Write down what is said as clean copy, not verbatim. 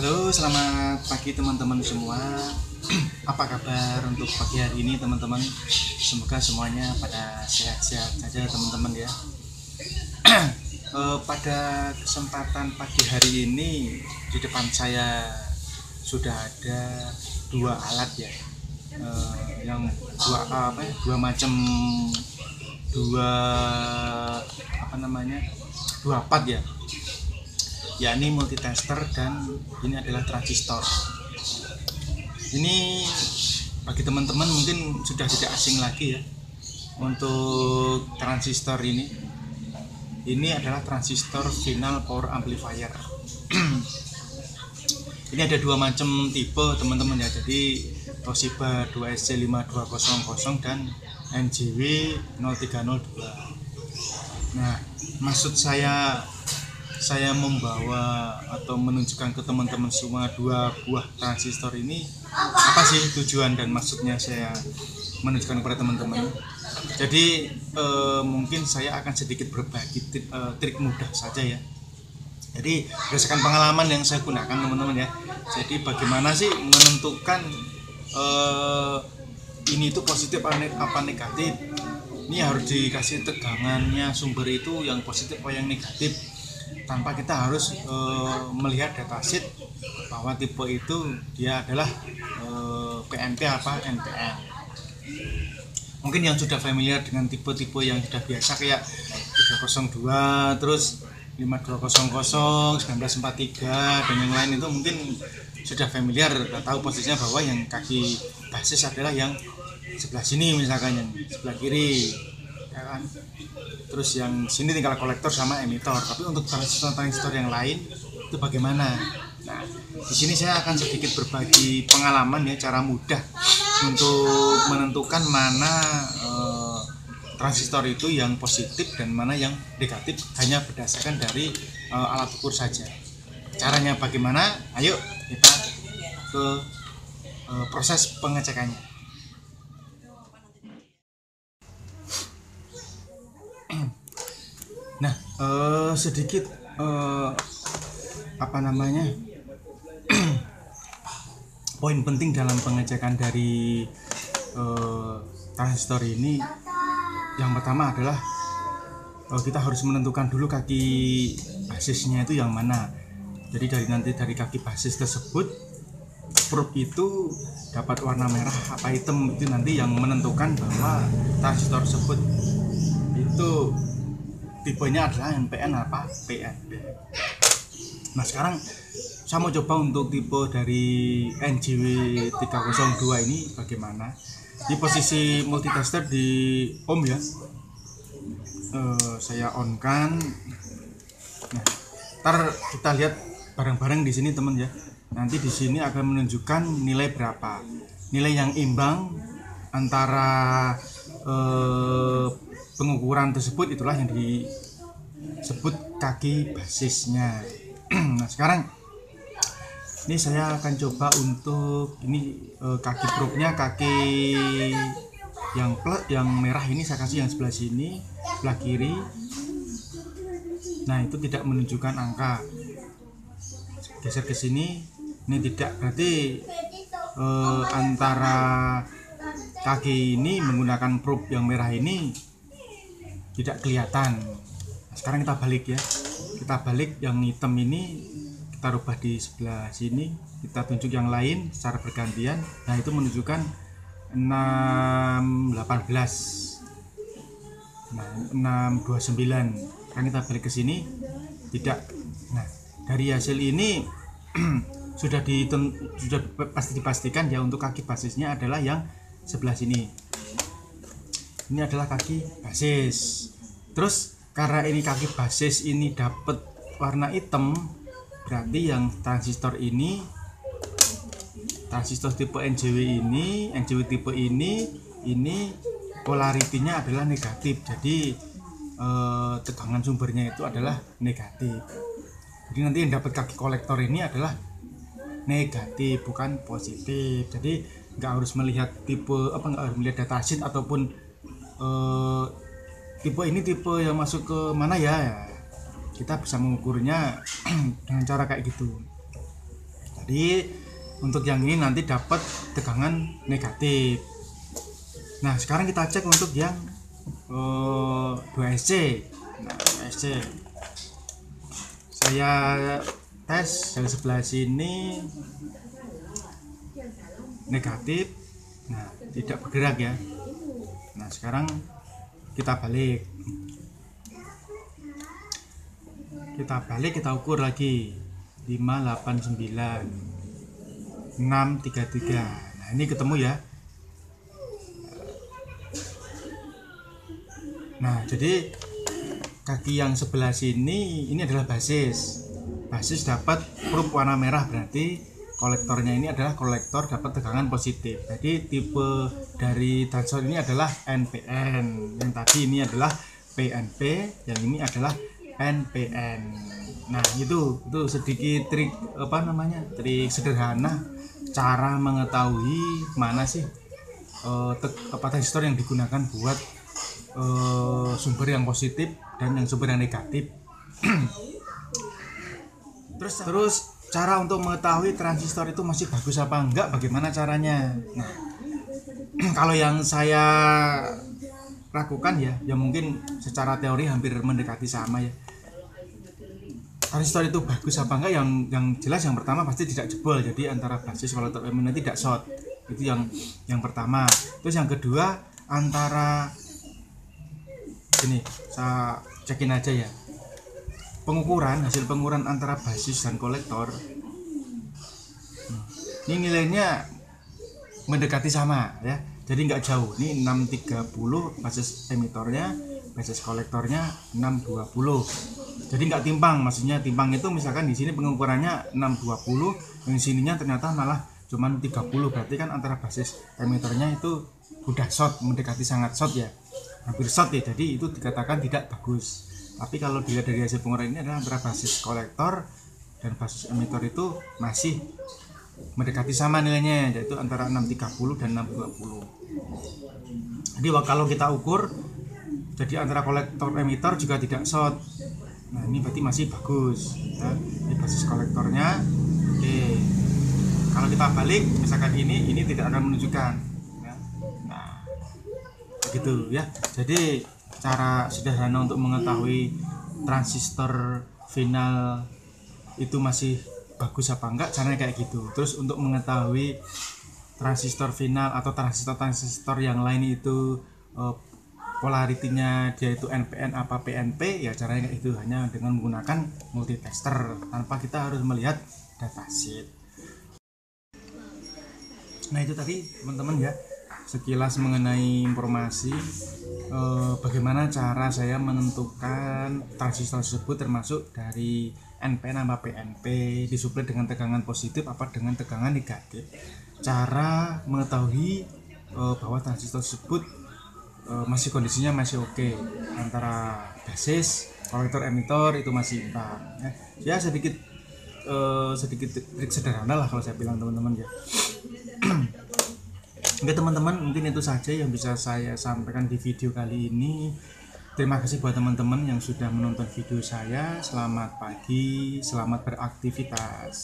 Halo, selamat pagi teman-teman semua. Apa kabar untuk pagi hari ini teman-teman? Semoga semuanya pada sehat-sehat saja teman-teman ya. Pada kesempatan pagi hari ini di depan saya sudah ada dua alat ya, yang dua macam, dua dua part ya, yakni multitester dan ini adalah transistor. Ini bagi teman-teman mungkin sudah tidak asing lagi ya. Untuk transistor ini adalah transistor final power amplifier. Ini ada dua macam tipe teman-teman ya. Jadi Toshiba 2SC5200 dan NJW 0302. Nah, maksud saya membawa atau menunjukkan ke teman-teman semua dua buah transistor ini, apa sih tujuan dan maksudnya saya menunjukkan kepada teman-teman. Jadi mungkin saya akan sedikit berbagi trik mudah saja ya. Jadi berdasarkan pengalaman yang saya gunakan teman-teman ya. Jadi bagaimana sih menentukan ini itu positif apa negatif. Ini harus dikasih tegangannya sumber itu yang positif atau yang negatif, tanpa kita harus melihat datasheet bahwa tipe itu dia adalah PNP apa NPN. Mungkin yang sudah familiar dengan tipe-tipe yang sudah biasa kayak 302, terus 5200, 1943 dan yang lain itu mungkin sudah familiar, sudah tahu posisinya bahwa yang kaki basis adalah yang sebelah sini, misalkan yang sebelah kiri ya kan. Terus yang sini tinggal kolektor sama emitor. Tapi untuk transistor yang lain itu bagaimana? Nah, di sini saya akan sedikit berbagi pengalaman ya, cara mudah untuk menentukan mana transistor itu yang positif dan mana yang negatif hanya berdasarkan dari alat ukur saja. Caranya bagaimana? Ayo kita ke proses pengecekannya. Nah, sedikit poin penting dalam pengecekan dari transistor ini. Yang pertama adalah kita harus menentukan dulu kaki basisnya itu yang mana. Jadi dari kaki basis tersebut, probe itu dapat warna merah apa hitam, itu nanti yang menentukan bahwa transistor tersebut itu tipenya adalah NPN apa PNP. Nah, sekarang saya mau coba untuk tipe dari NJW 302 ini bagaimana. Di posisi multitester di ohm ya, saya on kan. Nah, ntar kita lihat bareng-bareng di sini teman ya. Nanti di sini akan menunjukkan nilai berapa, nilai yang imbang antara pengukuran tersebut, itulah yang disebut kaki basisnya. Nah, sekarang ini saya akan coba untuk kaki probe-nya, kaki yang plus, yang merah ini saya kasih yang sebelah sini, sebelah kiri. Nah, itu tidak menunjukkan angka. Geser ke sini, ini tidak, berarti antara kaki ini menggunakan probe yang merah ini tidak kelihatan. Nah, sekarang kita balik ya, kita balik yang hitam ini, kita rubah di sebelah sini, kita tunjuk yang lain secara bergantian. Nah, itu menunjukkan 618, nah 629. Sekarang kita balik ke sini, tidak. Nah, dari hasil ini sudah pasti dipastikan ya, untuk kaki basisnya adalah yang sebelah sini. Ini adalah kaki basis. Terus karena ini kaki basis ini dapat warna hitam, berarti yang transistor tipe NJW tipe ini polaritinya adalah negatif. Jadi tegangan sumbernya itu adalah negatif. Jadi nanti yang dapat kaki kolektor ini adalah negatif, bukan positif. Jadi nggak harus melihat nggak harus melihat datasheet ataupun tipe ini tipe yang masuk ke mana ya. Kita bisa mengukurnya dengan cara kayak gitu. Jadi untuk yang ini nanti dapat tegangan negatif. Nah sekarang kita cek untuk yang 2SC. Nah 2SC saya tes dari sebelah sini negatif. Nah tidak bergerak ya. Nah sekarang kita balik, kita ukur lagi 589 633. Nah ini ketemu ya. Nah jadi kaki yang sebelah sini ini adalah basis dapat probe warna merah, berarti kolektornya ini adalah kolektor dapat tegangan positif. Jadi tipe dari transistor ini adalah NPN, yang tadi ini adalah PNP, yang ini adalah NPN. Nah itu sedikit trik trik sederhana cara mengetahui mana sih transistor yang digunakan buat sumber yang positif dan yang sumber yang negatif. Terus cara untuk mengetahui transistor itu masih bagus apa enggak, bagaimana caranya? Nah, kalau yang saya lakukan ya mungkin secara teori hampir mendekati sama ya. Transistor itu bagus apa enggak, yang jelas yang pertama pasti tidak jebol, jadi antara basis kolektor emitter tidak short, itu yang pertama. Terus yang kedua, antara ini saya cekin aja ya, hasil pengukuran antara basis dan kolektor ini nilainya mendekati sama ya, jadi nggak jauh. Ini 630 basis emitornya, basis kolektornya 620, jadi nggak timpang. Maksudnya timpang itu misalkan di sini pengukurannya 620, yang sininya ternyata malah cuman 30, berarti kan antara basis emitornya itu udah short, mendekati sangat short ya, hampir short ya, jadi itu dikatakan tidak bagus. Tapi kalau dilihat dari hasil pengukuran ini adalah antara basis kolektor dan basis emitor itu masih mendekati sama nilainya, yaitu antara 630 dan 620. Jadi kalau kita ukur, jadi antara kolektor emitor juga tidak short. Nah ini berarti masih bagus ya. Ini basis kolektornya oke. Kalau kita balik misalkan ini tidak akan menunjukkan ya. Nah begitu ya. Jadi cara sederhana untuk mengetahui transistor final itu masih bagus apa enggak, caranya kayak gitu. Terus untuk mengetahui transistor final atau transistor yang lain itu polaritinya dia itu NPN apa PNP, ya caranya kayak itu, hanya dengan menggunakan multitester tanpa kita harus melihat datasheet. Nah itu tadi teman-teman ya, sekilas mengenai informasi bagaimana cara saya menentukan transistor tersebut, termasuk dari NPN apa PNP, disuplai dengan tegangan positif apa dengan tegangan negatif. Cara mengetahui bahwa transistor tersebut masih kondisinya masih oke, antara basis, kolektor, emitor itu masih imbang ya. Sedikit trik sederhana lah kalau saya bilang teman-teman ya. Oke teman-teman, mungkin itu saja yang bisa saya sampaikan di video kali ini. Terima kasih buat teman-teman yang sudah menonton video saya. Selamat pagi, selamat beraktivitas.